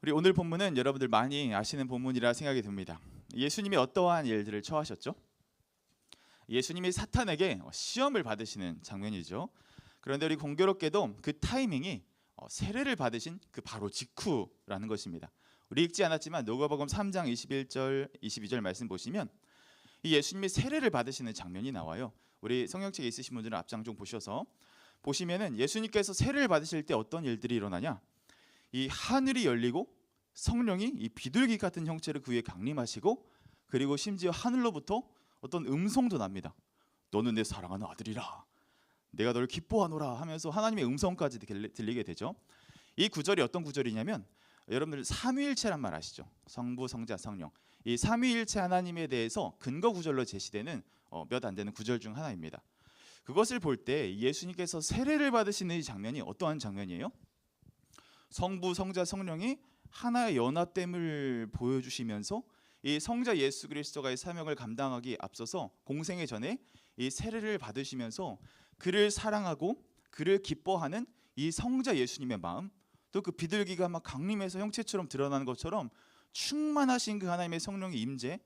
우리 오늘 본문은 여러분들 많이 아시는 본문이라 생각이 듭니다. 예수님이 어떠한 일들을 처하셨죠? 예수님이 사탄에게 시험을 받으시는 장면이죠. 그런데 우리 공교롭게도 그 타이밍이 세례를 받으신 그 바로 직후라는 것입니다. 우리 읽지 않았지만 누가복음 3장 21절 22절 말씀 보시면 이 예수님이 세례를 받으시는 장면이 나와요. 우리 성경책에 있으신 분들은 앞장 좀 보셔서 보시면은 예수님께서 세례를 받으실 때 어떤 일들이 일어나냐? 이 하늘이 열리고 성령이 이 비둘기 같은 형체로 그 위에 강림하시고, 그리고 심지어 하늘로부터 어떤 음성도 납니다. 너는 내 사랑하는 아들이라, 내가 너를 기뻐하노라 하면서 하나님의 음성까지 들리게 되죠. 이 구절이 어떤 구절이냐면, 여러분들 삼위일체란 말 아시죠? 성부, 성자, 성령. 이 삼위일체 하나님에 대해서 근거 구절로 제시되는 몇 안 되는 구절 중 하나입니다. 그것을 볼 때 예수님께서 세례를 받으시는 이 장면이 어떠한 장면이에요? 성부, 성자, 성령이 하나의 연합됨을 보여주시면서 이 성자 예수 그리스도가 이 사명을 감당하기 앞서서 공생의 전에 이 세례를 받으시면서 그를 사랑하고 그를 기뻐하는 이 성자 예수님의 마음, 또 그 비둘기가 막 강림해서 형체처럼 드러나는 것처럼 충만하신 그 하나님의 성령의 임재,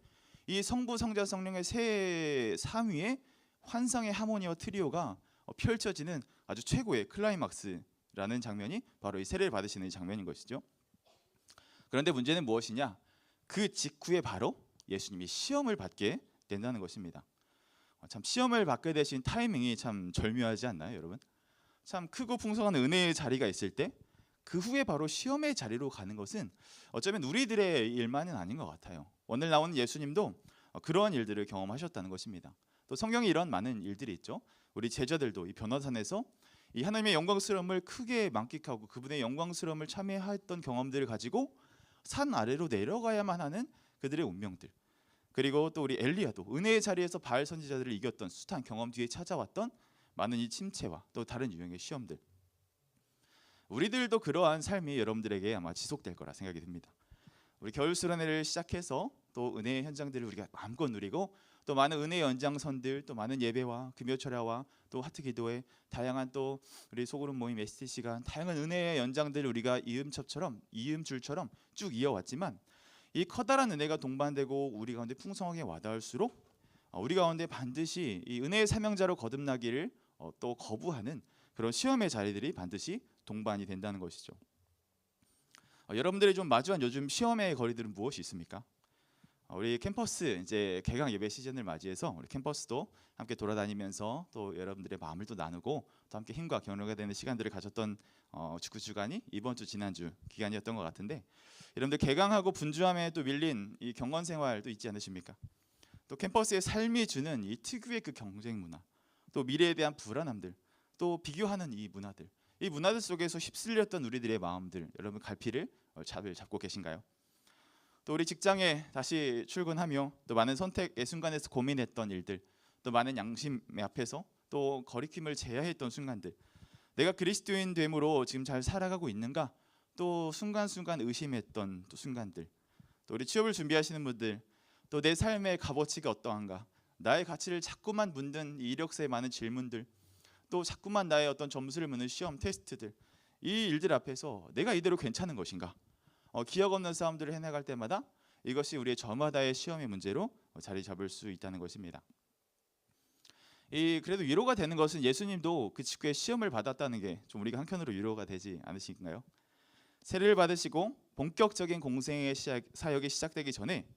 이 성부, 성자, 성령의 세 삼위의 환상의 하모니와 트리오가 펼쳐지는 아주 최고의 클라이막스라는 장면이 바로 이 세례를 받으시는 장면인 것이죠. 그런데 문제는 무엇이냐? 그 직후에 바로 예수님이 시험을 받게 된다는 것입니다. 참 시험을 받게 되신 타이밍이 참 절묘하지 않나요, 여러분? 참 크고 풍성한 은혜의 자리가 있을 때 그 후에 바로 시험의 자리로 가는 것은 어쩌면 우리들의 일만은 아닌 것 같아요. 오늘 나오는 예수님도 그러한 일들을 경험하셨다는 것입니다. 또 성경에 이런 많은 일들이 있죠. 우리 제자들도 이 변화산에서 이 하나님의 영광스러움을 크게 만끽하고 그분의 영광스러움을 참여했던 경험들을 가지고 산 아래로 내려가야만 하는 그들의 운명들, 그리고 또 우리 엘리야도 은혜의 자리에서 바알 선지자들을 이겼던 숱한 경험 뒤에 찾아왔던 많은 이 침체와 또 다른 유형의 시험들, 우리들도 그러한 삶이 여러분들에게 아마 지속될 거라 생각이 듭니다. 우리 겨울 수련회를 시작해서 또 은혜의 현장들을 우리가 마음껏 누리고, 또 많은 은혜의 연장선들, 또 많은 예배와 금요철야와 또 하트기도회, 다양한 또 우리 소그룹 모임 ST 시간, 다양한 은혜의 연장들을 우리가 이음줄처럼 쭉 이어왔지만, 이 커다란 은혜가 동반되고 우리 가운데 풍성하게 와닿을수록 우리 가운데 반드시 이 은혜의 사명자로 거듭나기를 또 거부하는 그런 시험의 자리들이 반드시 동반이 된다는 것이죠. 여러분들이 좀 마주한 요즘 시험의 거리들은 무엇이 있습니까? 우리 캠퍼스 이제 개강 예배 시즌을 맞이해서 우리 캠퍼스도 함께 돌아다니면서 또 여러분들의 마음을 또 나누고 또 함께 힘과 격려가 되는 시간들을 가졌던 축구 주간이 이번 주 지난주 기간이었던 것 같은데, 여러분들 개강하고 분주함에 또 밀린 이 경건 생활도 있지 않으십니까? 또 캠퍼스의 삶이 주는 이 특유의 그 경쟁 문화, 또 미래에 대한 불안함들, 또 비교하는 이 문화들 속에서 휩쓸렸던 우리들의 마음들, 여러분 갈피를 잡고 계신가요? 또 우리 직장에 다시 출근하며 또 많은 선택의 순간에서 고민했던 일들, 또 많은 양심의 앞에서 또 거리낌을 제어했던 순간들, 내가 그리스도인 됨으로 지금 잘 살아가고 있는가, 또 순간순간 의심했던 또 순간들, 또 우리 취업을 준비하시는 분들, 또 내 삶의 값어치가 어떠한가, 나의 가치를 자꾸만 묻는 이 이력서에 많은 질문들, 또 자꾸만 나의 어떤 점수를 묻는 시험 테스트들, 이 일들 앞에서 내가 이대로 괜찮은 것인가, 기억 없는 싸움들을 해나갈 때마다 이것이 우리의 저마다의 시험의 문제로 자리 잡을 수 있다는 것입니다. 그래도 위로가 되는 것은 예수님도 그 직후에 시험을 받았다는 게 좀 우리가 한편으로 위로가 되지 않으신가요? 세례를 받으시고 본격적인 공생의 사역이 시작되기 전에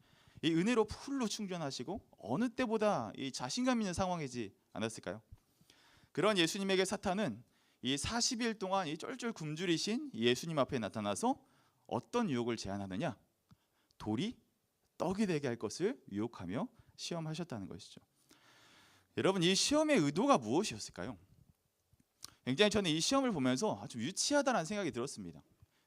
이 은혜로 풀로 충전하시고 어느 때보다 이 자신감 있는 상황이지 않았을까요? 그런 예수님에게 사탄은 이 40일 동안 이 쫄쫄 굶주리신 예수님 앞에 나타나서 어떤 유혹을 제안하느냐? 돌이 떡이 되게 할 것을 유혹하며 시험하셨다는 것이죠. 여러분, 이 시험의 의도가 무엇이었을까요? 굉장히 저는 이 시험을 보면서 아주 유치하다는 생각이 들었습니다.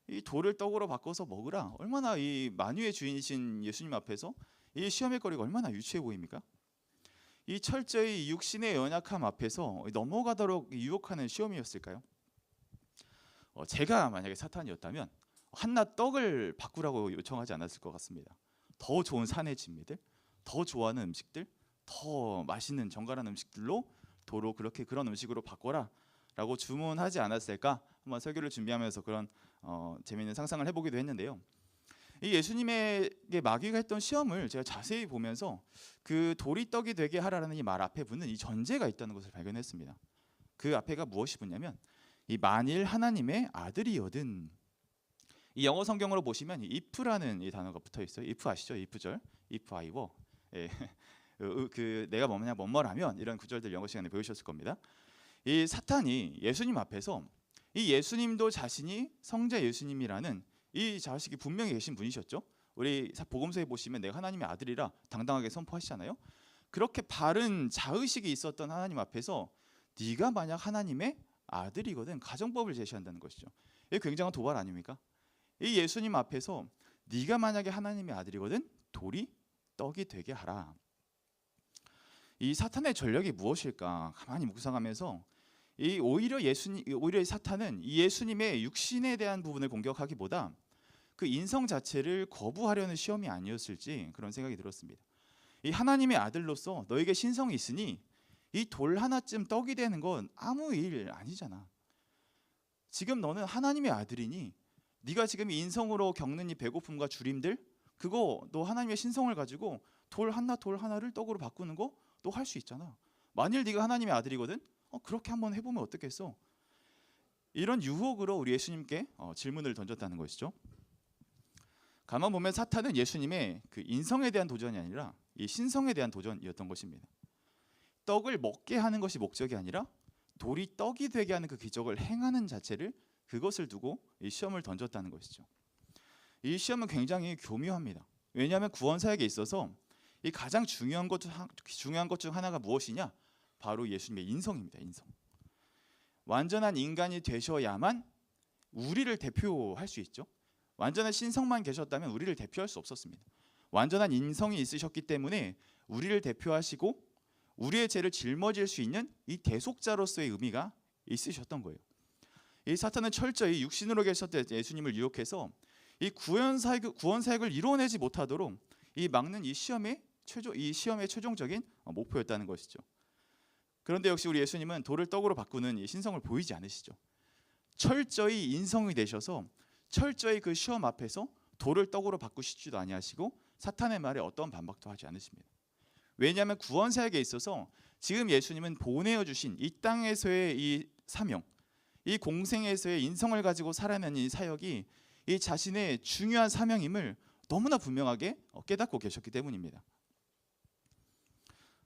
이 돌을 떡으로 바꿔서 먹으라, 얼마나 이 만유의 주인이신 예수님 앞에서 이 시험의 거리가 얼마나 유치해 보입니까? 이 철저히 육신의 연약함 앞에서 넘어가도록 유혹하는 시험이었을까요? 제가 만약에 사탄이었다면 한낱 떡을 바꾸라고 요청하지 않았을 것 같습니다. 더 좋은 산의 진미들, 더 좋아하는 음식들, 더 맛있는 정갈한 음식들로 도로 그런 음식으로 바꿔라 라고 주문하지 않았을까? 한번 설교를 준비하면서 그런 재미있는 상상을 해보기도 했는데요. 이 예수님에게 마귀가 했던 시험을 제가 자세히 보면서 그 돌이 떡이 되게 하라는 이 말 앞에 붙는 이 전제가 있다는 것을 발견했습니다. 그 앞에가 무엇이 붙냐면 이 만일 하나님의 아들이거든. 이 영어 성경으로 보시면 이 if라는 이 단어가 붙어 있어요. if 아시죠? if절, if I were. 예. 그 내가 뭐뭐라면 이런 구절들 영어 시간에 배우셨을 겁니다. 이 사탄이 예수님 앞에서 이 예수님도 자신이 성자 예수님이라는 이 자식이 분명히 계신 분이셨죠. 우리 복음서에 보시면 내가 하나님의 아들이라 당당하게 선포하시잖아요. 그렇게 바른 자의식이 있었던 하나님 앞에서 네가 만약 하나님의 아들이거든 가정법을 제시한다는 것이죠. 이게 굉장한 도발 아닙니까? 이 예수님 앞에서 네가 만약에 하나님의 아들이거든 돌이 떡이 되게 하라. 이 사탄의 전략이 무엇일까 가만히 묵상하면서 오히려 이 사탄은 이 예수님의 육신에 대한 부분을 공격하기보다 그 인성 자체를 거부하려는 시험이 아니었을지 그런 생각이 들었습니다. 이 하나님의 아들로서 너에게 신성이 있으니 이 돌 하나쯤 떡이 되는 건 아무 일 아니잖아. 지금 너는 하나님의 아들이니 네가 지금 인성으로 겪는 이 배고픔과 주림들 그거 너 하나님의 신성을 가지고 돌 하나를 떡으로 바꾸는 거 너 할 수 있잖아. 만일 네가 하나님의 아들이거든 그렇게 한번 해보면 어떻겠어? 이런 유혹으로 우리 예수님께 질문을 던졌다는 것이죠. 가만 보면 사탄은 예수님의 그 인성에 대한 도전이 아니라 이 신성에 대한 도전이었던 것입니다. 떡을 먹게 하는 것이 목적이 아니라 돌이 떡이 되게 하는 그 기적을 행하는 자체를 그것을 두고 이 시험을 던졌다는 것이죠. 이 시험은 굉장히 교묘합니다. 왜냐하면 구원 사역에 있어서 이 가장 중요한 것 중 하나가 무엇이냐? 바로 예수님의 인성입니다. 인성. 완전한 인간이 되셔야만 우리를 대표할 수 있죠. 완전한 신성만 계셨다면 우리를 대표할 수 없었습니다. 완전한 인성이 있으셨기 때문에 우리를 대표하시고 우리의 죄를 짊어질 수 있는 이 대속자로서의 의미가 있으셨던 거예요. 이 사탄은 철저히 육신으로 계셨던 예수님을 유혹해서 이 구원 사역을 이뤄내지 못하도록 이 막는 이 시험의 최종적인 목표였다는 것이죠. 그런데 역시 우리 예수님은 돌을 떡으로 바꾸는 이 신성을 보이지 않으시죠. 철저히 인성이 되셔서 철저히 그 시험 앞에서 돌을 떡으로 바꾸시지도 아니하시고 사탄의 말에 어떤 반박도 하지 않으십니다. 왜냐하면 구원 사역에 있어서 지금 예수님은 보내어 주신 이 땅에서의 이 사명, 이 공생에서의 인성을 가지고 살아내는 이 사역이 이 자신의 중요한 사명임을 너무나 분명하게 깨닫고 계셨기 때문입니다.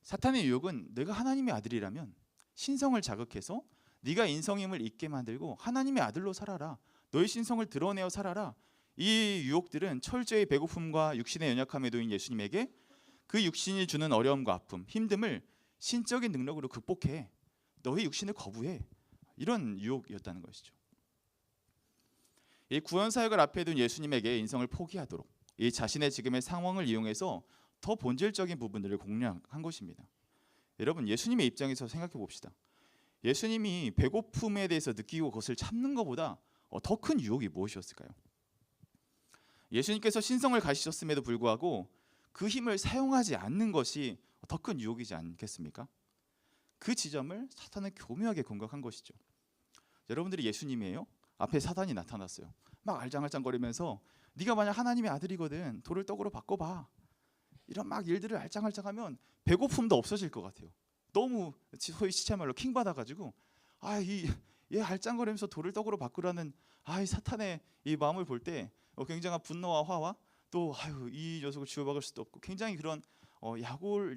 사탄의 유혹은 내가 하나님의 아들이라면 신성을 자극해서 네가 인성임을 잊게 만들고 하나님의 아들로 살아라. 너의 신성을 드러내어 살아라. 이 유혹들은 철저히 배고픔과 육신의 연약함에 놓인 예수님에게 그 육신이 주는 어려움과 아픔, 힘듦을 신적인 능력으로 극복해. 너의 육신을 거부해. 이런 유혹이었다는 것이죠. 이 구원 사역을 앞에 둔 예수님에게 인성을 포기하도록 이 자신의 지금의 상황을 이용해서 더 본질적인 부분들을 공략한 것입니다. 여러분 예수님의 입장에서 생각해 봅시다. 예수님이 배고픔에 대해서 느끼고 그것을 참는 것보다 더 큰 유혹이 무엇이었을까요? 예수님께서 신성을 가지셨음에도 불구하고 그 힘을 사용하지 않는 것이 더 큰 유혹이지 않겠습니까? 그 지점을 사탄은 교묘하게 공격한 것이죠. 여러분들이 예수님이에요? 앞에 사탄이 나타났어요. 막 알짱알짱거리면서 네가 만약 하나님의 아들이거든 돌을 떡으로 바꿔봐. 이런 막 일들을 알짱알짱하면 배고픔도 없어질 것 같아요. 너무 소위 시체말로 킹 받아가지고 얘 알짱거리면서 돌을 떡으로 바꾸라는 이 사탄의 이 마음을 볼 때 굉장한 분노와 화와 또 이 녀석을 죽여박을 수도 없고 굉장히 그런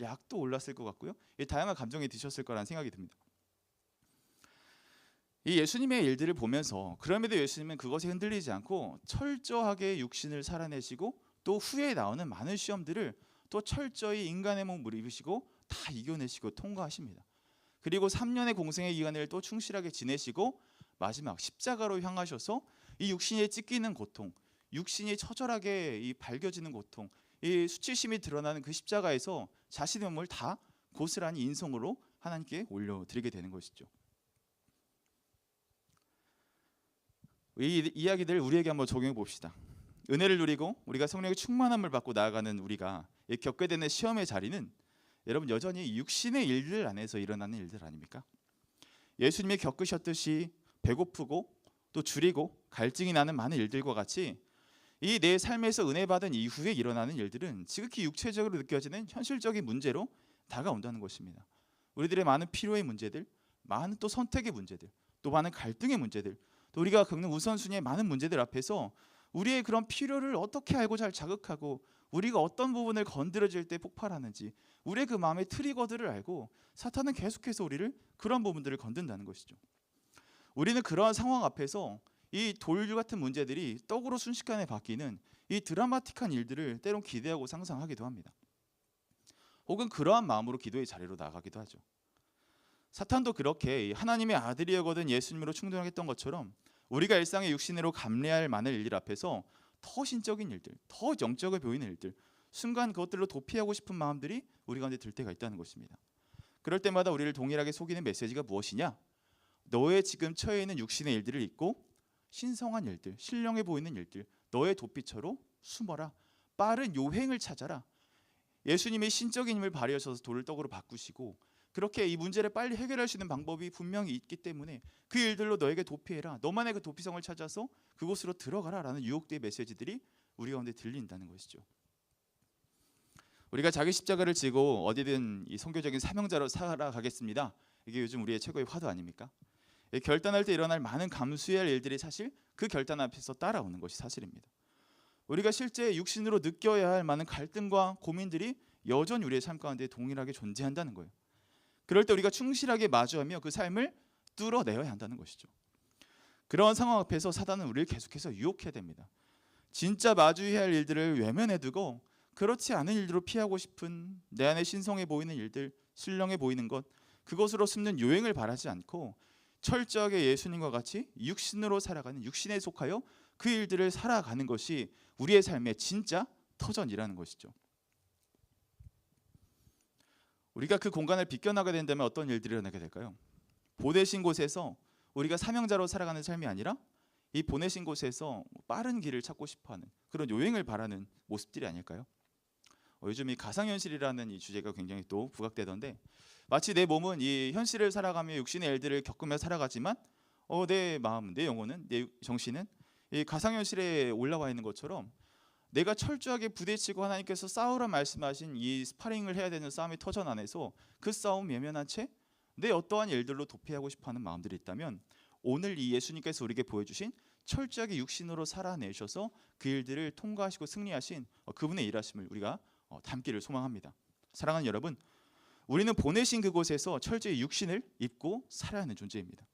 약도 올랐을 것 같고요. 다양한 감정이 드셨을 거라는 생각이 듭니다. 이 예수님의 일들을 보면서 그럼에도 예수님은 그것에 흔들리지 않고 철저하게 육신을 살아내시고 또 후에 나오는 많은 시험들을 또 철저히 인간의 몸을 입으시고 다 이겨내시고 통과하십니다. 그리고 3년의 공생의 기간을 또 충실하게 지내시고 마지막 십자가로 향하셔서 이 육신에 찢기는 고통, 육신이 처절하게 이 밝혀지는 고통, 이 수치심이 드러나는 그 십자가에서 자신의 몸을 다 고스란히 인성으로 하나님께 올려드리게 되는 것이죠. 이 이야기들 우리에게 한번 적용해 봅시다. 은혜를 누리고 우리가 성령의 충만함을 받고 나아가는 우리가 겪게 되는 시험의 자리는 여러분 여전히 육신의 일들 안에서 일어나는 일들 아닙니까? 예수님이 겪으셨듯이 배고프고 또 줄이고 갈증이 나는 많은 일들과 같이 이 내 삶에서 은혜 받은 이후에 일어나는 일들은 지극히 육체적으로 느껴지는 현실적인 문제로 다가온다는 것입니다. 우리들의 많은 필요의 문제들, 많은 또 선택의 문제들, 또 많은 갈등의 문제들, 또 우리가 겪는 우선순위의 많은 문제들 앞에서 우리의 그런 필요를 어떻게 알고 잘 자극하고 우리가 어떤 부분을 건드려질 때 폭발하는지 우리의 그 마음의 트리거들을 알고 사탄은 계속해서 우리를 그런 부분들을 건든다는 것이죠. 우리는 그러한 상황 앞에서 이 돌 같은 문제들이 떡으로 순식간에 바뀌는 이 드라마틱한 일들을 때론 기대하고 상상하기도 합니다. 혹은 그러한 마음으로 기도의 자리로 나가기도 하죠. 사탄도 그렇게 하나님의 아들이거든 예수님으로 충동했던 것처럼 우리가 일상의 육신으로 감내할 많은 일들 앞에서 더 신적인 일들, 더 영적을 보이는 일들, 순간 그것들로 도피하고 싶은 마음들이 우리 가운데 들 때가 있다는 것입니다. 그럴 때마다 우리를 동일하게 속이는 메시지가 무엇이냐? 너의 지금 처해 있는 육신의 일들을 잊고 신성한 일들, 신령해 보이는 일들, 너의 도피처로 숨어라. 빠른 요행을 찾아라. 예수님이 신적인 힘을 발휘하셔서 돌을 떡으로 바꾸시고 그렇게 이 문제를 빨리 해결할 수 있는 방법이 분명히 있기 때문에 그 일들로 너에게 도피해라. 너만의 그 도피성을 찾아서 그곳으로 들어가라 라는 유혹된 메시지들이 우리 가운데 들린다는 것이죠. 우리가 자기 십자가를 지고 어디든 이 선교적인 사명자로 살아가겠습니다. 이게 요즘 우리의 최고의 화두 아닙니까? 결단할 때 일어날 많은 감수해야 할 일들이 사실 그 결단 앞에서 따라오는 것이 사실입니다. 우리가 실제 육신으로 느껴야 할 많은 갈등과 고민들이 여전히 우리의 삶 가운데 동일하게 존재한다는 거예요. 그럴 때 우리가 충실하게 마주하며 그 삶을 뚫어내어야 한다는 것이죠. 그런 상황 앞에서 사단은 우리를 계속해서 유혹해야 됩니다. 진짜 마주해야 할 일들을 외면해 두고 그렇지 않은 일들로 피하고 싶은 내 안에 신성해 보이는 일들, 신령해 보이는 것, 그것으로 숨는 요행을 바라지 않고 철저하게 예수님과 같이 육신으로 살아가는, 육신에 속하여 그 일들을 살아가는 것이 우리의 삶의 진짜 터전이라는 것이죠. 우리가 그 공간을 비껴나가게 된다면 어떤 일들이 일어나게 될까요? 보내신 곳에서 우리가 사명자로 살아가는 삶이 아니라 이 보내신 곳에서 빠른 길을 찾고 싶어하는 그런 요행을 바라는 모습들이 아닐까요? 요즘 이 가상현실이라는 이 주제가 굉장히 또 부각되던데 마치 내 몸은 이 현실을 살아가며 육신의 일들을 겪으며 살아가지만 내 마음, 내 영혼은, 내 정신은 이 가상현실에 올라와 있는 것처럼 내가 철저하게 부대치고 하나님께서 싸우라 말씀하신 이 스파링을 해야 되는 싸움의 터전 안에서 그 싸움 외면한 채 내 어떠한 일들로 도피하고 싶어하는 마음들이 있다면 오늘 이 예수님께서 우리에게 보여주신 철저하게 육신으로 살아내셔서 그 일들을 통과하시고 승리하신 그분의 일하심을 우리가 담기를 소망합니다. 사랑하는 여러분, 우리는 보내신 그곳에서 철저히 육신을 입고 살아야 하는 존재입니다.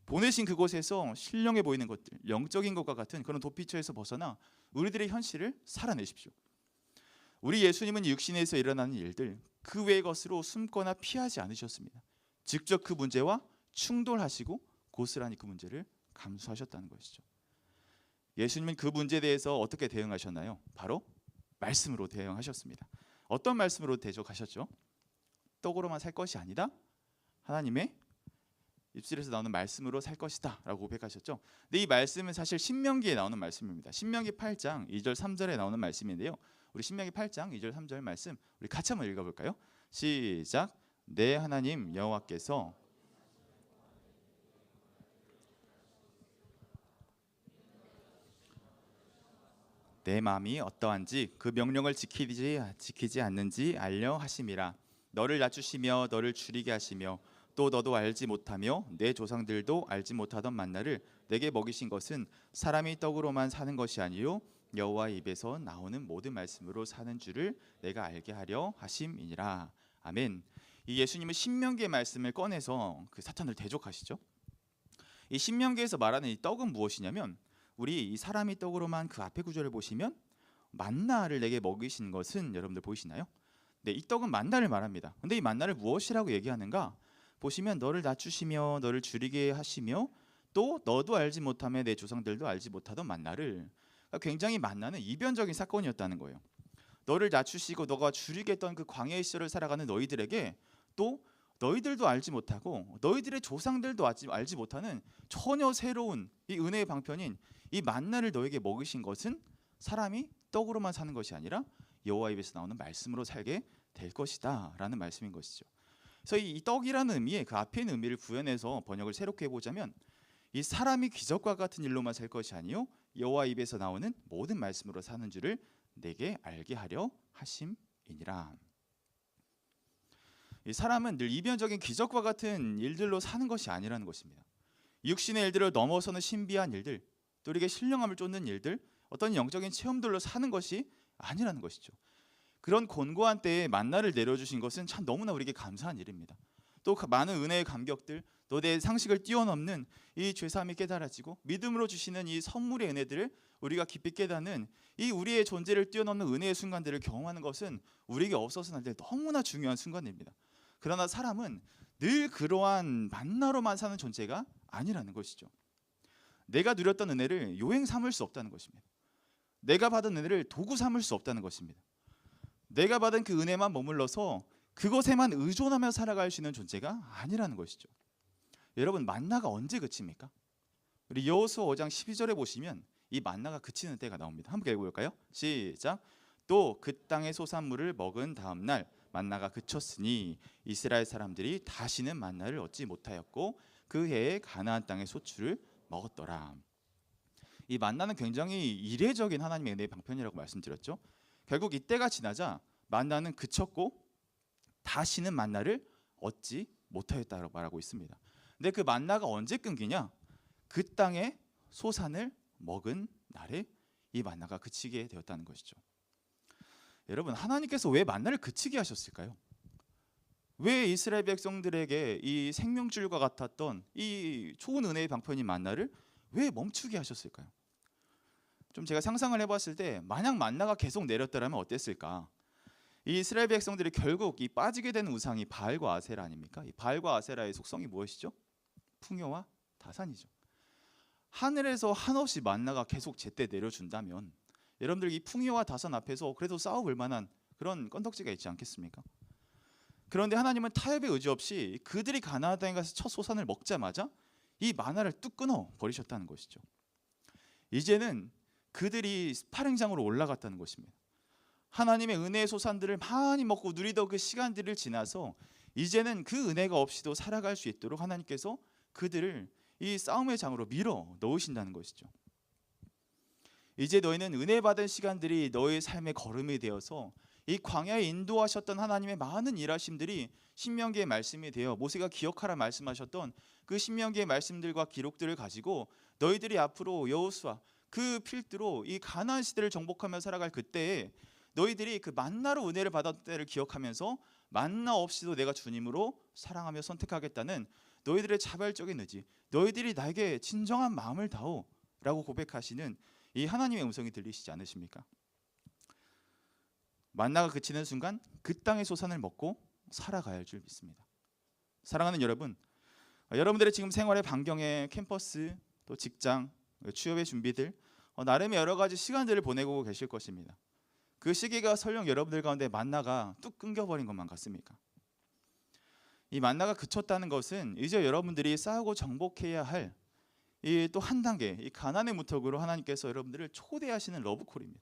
보내신 그곳에서 신령해 보이는 것들, 영적인 것과 같은 그런 도피처에서 벗어나 우리들의 현실을 살아내십시오. 우리 예수님은 육신에서 일어나는 일들, 그 외의 것으로 숨거나 피하지 않으셨습니다. 직접 그 문제와 충돌하시고 고스란히 그 문제를 감수하셨다는 것이죠. 예수님은 그 문제에 대해서 어떻게 대응하셨나요? 바로 말씀으로 대응하셨습니다. 어떤 말씀으로 대적하셨죠? 떡으로만 살 것이 아니다. 하나님의 입술에서 나오는 말씀으로 살 것이다 라고 고백하셨죠. 근데 이 말씀은 사실 신명기에 나오는 말씀입니다. 신명기 8장 2절 3절에 나오는 말씀인데요. 우리 신명기 8장 2절 3절 말씀 우리 같이 한번 읽어볼까요? 시작. 내 하나님 여호와께서 내 마음이 어떠한지 그 명령을 지키지 않는지 알려 하심이라. 너를 낮추시며 너를 줄이게 하시며 또 너도 알지 못하며 내 조상들도 알지 못하던 만나를 내게 먹이신 것은 사람이 떡으로만 사는 것이 아니요 여호와 입에서 나오는 모든 말씀으로 사는 줄을 내가 알게 하려 하심이니라. 아멘. 이 예수님은 신명기의 말씀을 꺼내서 그 사탄을 대적하시죠. 이 신명기에서 말하는 이 떡은 무엇이냐면 우리 이 사람이 떡으로만 그 앞에 구절을 보시면 만나를 내게 먹이신 것은 여러분들 보이시나요? 네, 이 떡은 만나를 말합니다. 근데 이 만나를 무엇이라고 얘기하는가? 보시면 너를 낮추시며 너를 줄이게 하시며 또 너도 알지 못하며 내 조상들도 알지 못하던 만나를. 그러니까 굉장히 만나는 이변적인 사건이었다는 거예요. 너를 낮추시고 너가 줄이게 했던 그 광야의 시절을 살아가는 너희들에게 또 너희들도 알지 못하고 너희들의 조상들도 알지 못하는 전혀 새로운 이 은혜의 방편인 이 만나를 너에게 먹이신 것은 사람이 떡으로만 사는 것이 아니라 여호와 입에서 나오는 말씀으로 살게 될 것이다 라는 말씀인 것이죠. 그래서 이 떡이라는 의미에 그 앞에 있는 의미를 구현해서 번역을 새롭게 해보자면 이 사람이 기적과 같은 일로만 살 것이 아니요 여호와 입에서 나오는 모든 말씀으로 사는 줄을 내게 알게 하려 하심이니라. 이 사람은 늘 이변적인 기적과 같은 일들로 사는 것이 아니라는 것입니다. 육신의 일들을 넘어서는 신비한 일들, 또 우리에게 신령함을 쫓는 일들, 어떤 영적인 체험들로 사는 것이 아니라는 것이죠. 그런 곤고한 때에 만나를 내려주신 것은 참 너무나 우리에게 감사한 일입니다. 또 많은 은혜의 감격들, 또 내 상식을 뛰어넘는 이 죄사함이 깨달아지고 믿음으로 주시는 이 선물의 은혜들을 우리가 깊이 깨닫는 이 우리의 존재를 뛰어넘는 은혜의 순간들을 경험하는 것은 우리에게 없어서는 안 될 너무나 중요한 순간입니다. 그러나 사람은 늘 그러한 만나로만 사는 존재가 아니라는 것이죠. 내가 누렸던 은혜를 요행 삼을 수 없다는 것입니다. 내가 받은 은혜를 도구 삼을 수 없다는 것입니다. 내가 받은 그 은혜만 머물러서 그것에만 의존하며 살아갈 수 있는 존재가 아니라는 것이죠. 여러분, 만나가 언제 그칩니까? 우리 여호수아 5장 12절에 보시면 이 만나가 그치는 때가 나옵니다. 한번 읽어볼까요? 시작. 또 그 땅의 소산물을 먹은 다음 날 만나가 그쳤으니 이스라엘 사람들이 다시는 만나를 얻지 못하였고 그 해에 가나안 땅의 소출을 먹었더라. 이 만나는 굉장히 이례적인 하나님의 은혜의 방편이라고 말씀드렸죠. 결국 이때가 지나자 만나는 그쳤고 다시는 만나를 얻지 못하였다고 말하고 있습니다. 근데 그 만나가 언제 끊기냐? 그 땅의 소산을 먹은 날에 이 만나가 그치게 되었다는 것이죠. 여러분, 하나님께서 왜 만나를 그치게 하셨을까요? 왜 이스라엘 백성들에게 이 생명줄과 같았던 이 좋은 은혜의 방편인 만나를 왜 멈추게 하셨을까요? 좀 제가 상상을 해봤을 때 만약 만나가 계속 내렸더라면 어땠을까? 이 이스라엘 백성들이 결국 이 빠지게 된 우상이 바알과 아세라 아닙니까? 이 바알과 아세라의 속성이 무엇이죠? 풍요와 다산이죠. 하늘에서 한없이 만나가 계속 제때 내려준다면 여러분들 이 풍요와 다산 앞에서 그래도 싸워볼 만한 그런 건덕지가 있지 않겠습니까? 그런데 하나님은 타협의 의지 없이 그들이 가나안 땅에 가서 첫 소산을 먹자마자 이 만나를 뚝 끊어 버리셨다는 것이죠. 이제는 그들이 스파링장으로 올라갔다는 것입니다. 하나님의 은혜의 소산들을 많이 먹고 누리던 그 시간들을 지나서 이제는 그 은혜가 없이도 살아갈 수 있도록 하나님께서 그들을 이 싸움의 장으로 밀어 넣으신다는 것이죠. 이제 너희는 은혜 받은 시간들이 너의 삶의 걸음이 되어서 이 광야에 인도하셨던 하나님의 많은 일하심들이 신명기의 말씀이 되어 모세가 기억하라 말씀하셨던 그 신명기의 말씀들과 기록들을 가지고 너희들이 앞으로 여호수아 그 필두로 이 가나안 시대를 정복하며 살아갈 그때에 너희들이 그 만나로 은혜를 받았던 때를 기억하면서 만나 없이도 내가 주님으로 사랑하며 선택하겠다는 너희들의 자발적인 의지, 너희들이 나에게 진정한 마음을 다오 라고 고백하시는 이 하나님의 음성이 들리시지 않으십니까? 만나가 그치는 순간 그 땅의 소산을 먹고 살아가야 할 줄 믿습니다. 사랑하는 여러분, 여러분들의 지금 생활의 반경에 캠퍼스, 또 직장, 취업의 준비들 나름의 여러 가지 시간들을 보내고 계실 것입니다. 그 시기가 설령 여러분들 가운데 만나가 뚝 끊겨버린 것만 같습니까? 이 만나가 그쳤다는 것은 이제 여러분들이 싸우고 정복해야 할 이 또 한 단계 이 가난의 무턱으로 하나님께서 여러분들을 초대하시는 러브콜입니다.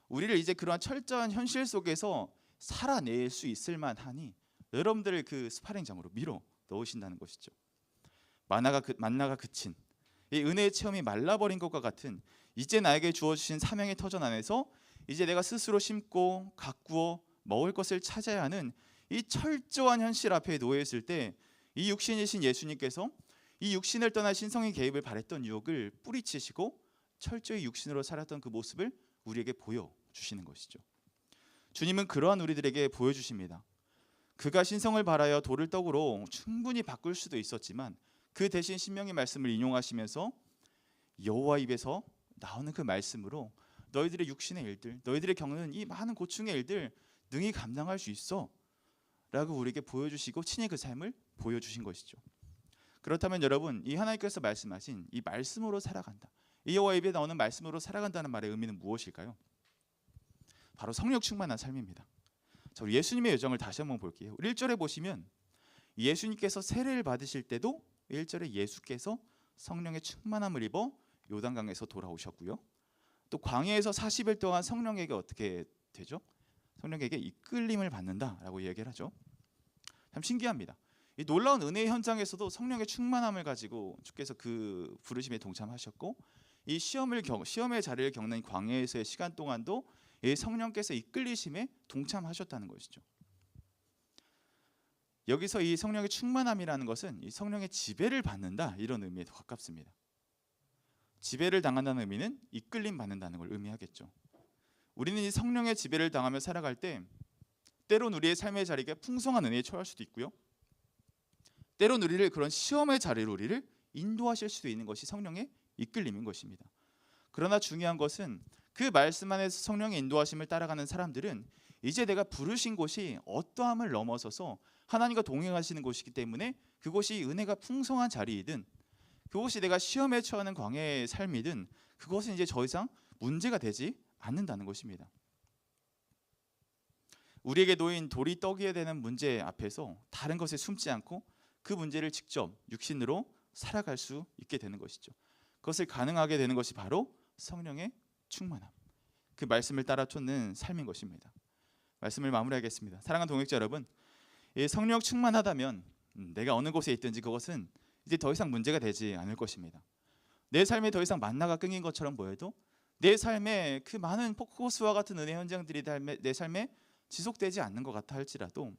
우리를 이제 그러한 철저한 현실 속에서 살아낼 수 있을 만하니 여러분들을 그 스파링장으로 밀어 넣으신다는 것이죠. 만나가 그친 이 은혜의 체험이 말라버린 것과 같은 이제 나에게 주어주신 사명의 터전 안에서 이제 내가 스스로 심고 가꾸어 먹을 것을 찾아야 하는 이 철저한 현실 앞에 놓여 있을 때 이 육신이신 예수님께서 이 육신을 떠나 신성의 개입을 바랬던 유혹을 뿌리치시고 철저히 육신으로 살았던 그 모습을 우리에게 보여주시는 것이죠. 주님은 그러한 우리들에게 보여주십니다. 그가 신성을 바라여 돌을 떡으로 충분히 바꿀 수도 있었지만 그 대신 신명의 말씀을 인용하시면서 여호와 입에서 나오는 그 말씀으로 너희들의 육신의 일들, 너희들이 겪는 이 많은 고충의 일들 능히 감당할 수 있어 라고 우리에게 보여주시고 친히 그 삶을 보여주신 것이죠. 그렇다면 여러분, 이 하나님께서 말씀하신 이 말씀으로 살아간다, 이 여호와 입에 나오는 말씀으로 살아간다는 말의 의미는 무엇일까요? 바로 성령 충만한 삶입니다. 자, 우리 예수님의 여정을 다시 한번 볼게요. 1절에 보시면 예수님께서 세례를 받으실 때도 1절에 예수께서 성령의 충만함을 입어 요단강에서 돌아오셨고요. 또 광야에서 40일 동안 성령에게 어떻게 되죠? 성령에게 이끌림을 받는다라고 얘기를 하죠. 참 신기합니다. 이 놀라운 은혜의 현장에서도 성령의 충만함을 가지고 주께서 그 부르심에 동참하셨고 이 시험의 자리를 겪는 광야에서의 시간 동안도 이 성령께서 이끌리심에 동참하셨다는 것이죠. 여기서 이 성령의 충만함이라는 것은 이 성령의 지배를 받는다, 이런 의미에 더 가깝습니다. 지배를 당한다는 의미는 이끌림 받는다는 걸 의미하겠죠. 우리는 이 성령의 지배를 당하며 살아갈 때 때론 우리의 삶의 자리가 풍성한 은혜에 처할 수도 있고요, 때론 우리를 그런 시험의 자리로 우리를 인도하실 수도 있는 것이 성령의 이끌림인 것입니다. 그러나 중요한 것은 그 말씀 안에서 성령의 인도하심을 따라가는 사람들은 이제 내가 부르신 곳이 어떠함을 넘어서서 하나님과 동행하시는 곳이기 때문에 그곳이 은혜가 풍성한 자리이든 그곳이 내가 시험에 처하는 광야의 삶이든 그것은 이제 더 이상 문제가 되지 않는다는 것입니다. 우리에게 놓인 돌이 떡이어야 되는 문제 앞에서 다른 것에 숨지 않고 그 문제를 직접 육신으로 살아갈 수 있게 되는 것이죠. 그것을 가능하게 되는 것이 바로 성령의 충만함, 그 말씀을 따라 쫓는 삶인 것입니다. 말씀을 마무리하겠습니다. 사랑하는 동역자 여러분, 성령 충만하다면 내가 어느 곳에 있든지 그것은 이제 더 이상 문제가 되지 않을 것입니다. 내 삶에 더 이상 만나가 끊긴 것처럼 보여도 내 삶에 그 많은 포커스와 같은 은혜 현장들이 내 삶에 지속되지 않는 것 같아 할지라도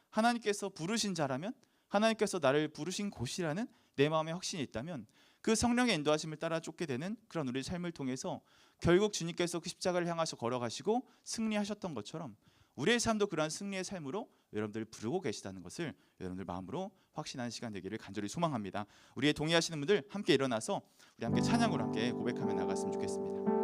하나님께서 부르신 자라면, 하나님께서 나를 부르신 곳이라는 내 마음에 확신이 있다면 그 성령의 인도하심을 따라 쫓게 되는 그런 우리 삶을 통해서 결국 주님께서 그 십자가를 향하셔 걸어가시고 승리하셨던 것처럼 우리의 삶도 그러한 승리의 삶으로 여러분들 부르고 계시다는 것을 여러분들 마음으로 확신하는 시간 되기를 간절히 소망합니다. 우리의 동의하시는 분들 함께 일어나서 우리 함께 찬양으로 함께 고백하며 나갔으면 좋겠습니다.